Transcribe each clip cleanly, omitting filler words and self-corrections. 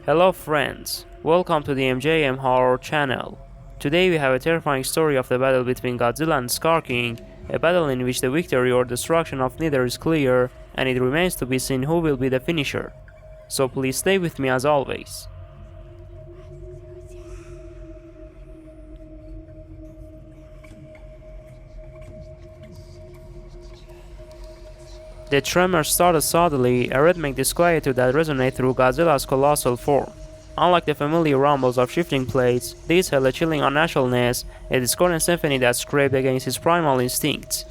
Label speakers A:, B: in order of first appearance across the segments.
A: Hello friends, welcome to the MJM Horror channel. Today we have a terrifying story of the battle between Godzilla and Skar King, a battle in which the victory or destruction of neither is clear, and it remains to be seen who will be the finisher. So please stay with me as always. The tremors started suddenly, a rhythmic disquietude that resonated through Godzilla's colossal form. Unlike the familiar rumbles of shifting plates, these held a chilling unnaturalness, a discordant symphony that scraped against his primal instincts.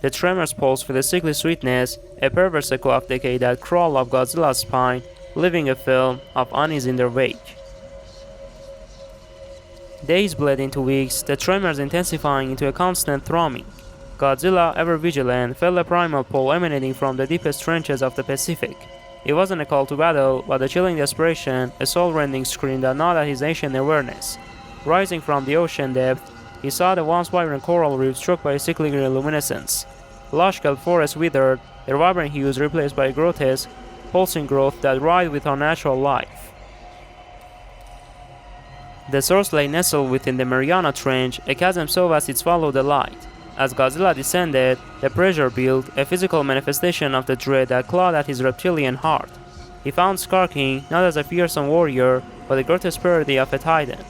A: The tremors pulsed with a sickly sweetness, a perverse echo of decay that crawled up Godzilla's spine, leaving a film of unease in their wake. Days bled into weeks, the tremors intensifying into a constant thrumming. Godzilla, ever vigilant, felt a primal pull emanating from the deepest trenches of the Pacific. It wasn't a call to battle, but a chilling desperation, a soul-rending scream that gnawed at his ancient awareness. Rising from the ocean depth, he saw the once vibrant coral reef struck by a sickly green luminescence. Lush-cut forests withered, their vibrant hues replaced by a grotesque, pulsing growth that writhed with unnatural life. The source lay nestled within the Mariana Trench, a chasm so vast it swallowed the light. As Godzilla descended, the pressure built, a physical manifestation of the dread that clawed at his reptilian heart. He found Skar King not as a fearsome warrior, but a grotesque parody of a titan.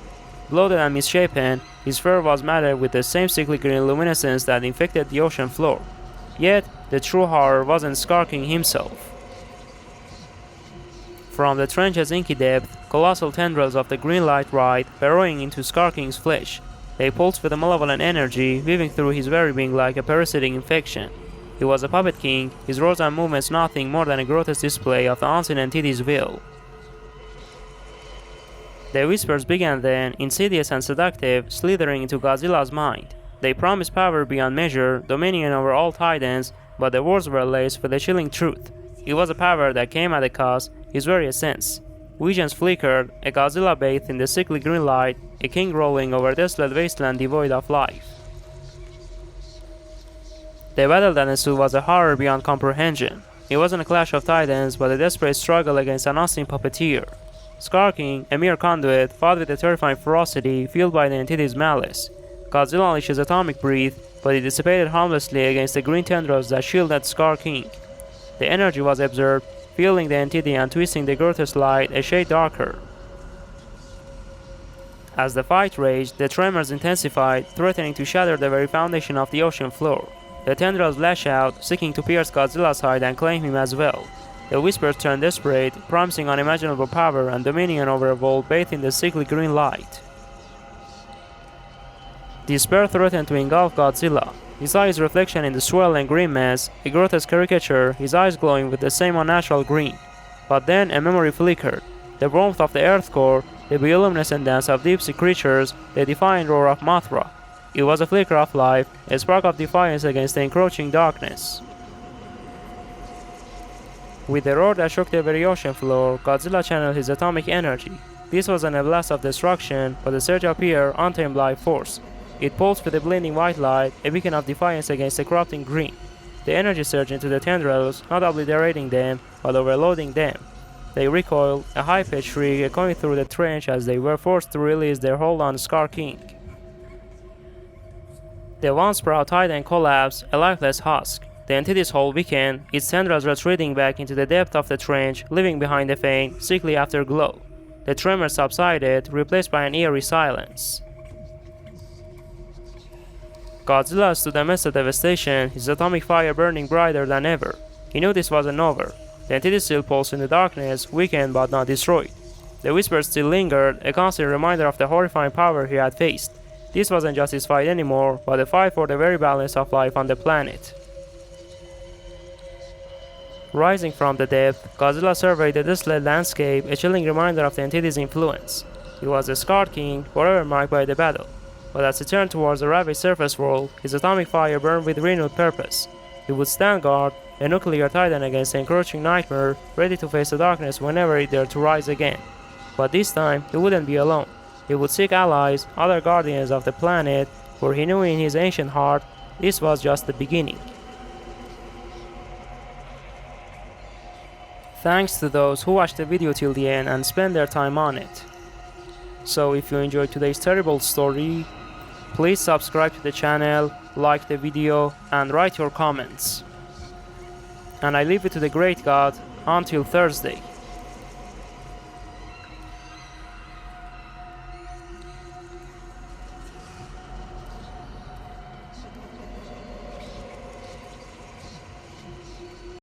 A: Bloated and misshapen, his fur was matted with the same sickly green luminescence that infected the ocean floor. Yet, the true horror wasn't Skar King himself. From the trench's inky depth, colossal tendrils of the green light writhed, burrowing into Skar King's flesh. They pulsed with a malevolent energy, weaving through his very being like a parasitic infection. He was a puppet king, his roars and movements nothing more than a grotesque display of the unseen entity's will. The whispers began then, insidious and seductive, slithering into Godzilla's mind. They promised power beyond measure, dominion over all titans, but the words were laced with a chilling truth. It was a power that came at a cost, his very essence. Visions flickered, a Godzilla bathed in the sickly green light, a king rolling over a desolate wasteland devoid of life. The battle that ensued was a horror beyond comprehension. It wasn't a clash of titans, but a desperate struggle against an unseen puppeteer. Skar King, a mere conduit, fought with a terrifying ferocity fueled by the entity's malice. Godzilla unleashed his atomic breath, but it dissipated harmlessly against the green tendrils that shielded Skar King. The energy was absorbed, filling the entity and twisting the grotesque light a shade darker. As the fight raged, the tremors intensified, threatening to shatter the very foundation of the ocean floor. The tendrils lashed out, seeking to pierce Godzilla's hide and claim him as well. The whispers turned desperate, promising unimaginable power and dominion over a world bathed in the sickly green light. Despair threatened to engulf Godzilla. He saw his reflection in the swirling green mass, a grotesque caricature, his eyes glowing with the same unnatural green. But then a memory flickered. The warmth of the earth core, the bioluminescent dance of deep sea creatures, the defiant roar of Mothra. It was a flicker of life, a spark of defiance against the encroaching darkness. With a roar that shook the very ocean floor, Godzilla channeled his atomic energy. This wasn't a blast of destruction, but a surge of pure, untamed life force. It pulsed with a blinding white light, a beacon of defiance against the corrupting green. The energy surged into the tendrils, not obliterating them, but overloading them. They recoiled, a high-pitched shriek echoing through the trench as they were forced to release their hold on Skar King. The once proud titan collapsed, a lifeless husk. The entity's hull weakened, its tendrils retreating back into the depth of the trench, leaving behind a faint, sickly afterglow. The tremors subsided, replaced by an eerie silence. Godzilla stood amidst the devastation, his atomic fire burning brighter than ever. He knew this wasn't over. The entity still pulsed in the darkness, weakened but not destroyed. The whispers still lingered, a constant reminder of the horrifying power he had faced. This wasn't just his fight anymore, but a fight for the very balance of life on the planet. Rising from the depth, Godzilla surveyed the desolate landscape, a chilling reminder of the entity's influence. He was the Skar King, forever marked by the battle. But as he turned towards the ravaged surface world, his atomic fire burned with renewed purpose. He would stand guard, a nuclear titan against the encroaching nightmare, ready to face the darkness whenever it dared to rise again. But this time, he wouldn't be alone. He would seek allies, other guardians of the planet, for he knew in his ancient heart, this was just the beginning. Thanks to those who watched the video till the end and spent their time on it. So if you enjoyed today's terrible story, please subscribe to the channel, like the video, and write your comments. And I leave it to the great God until Thursday.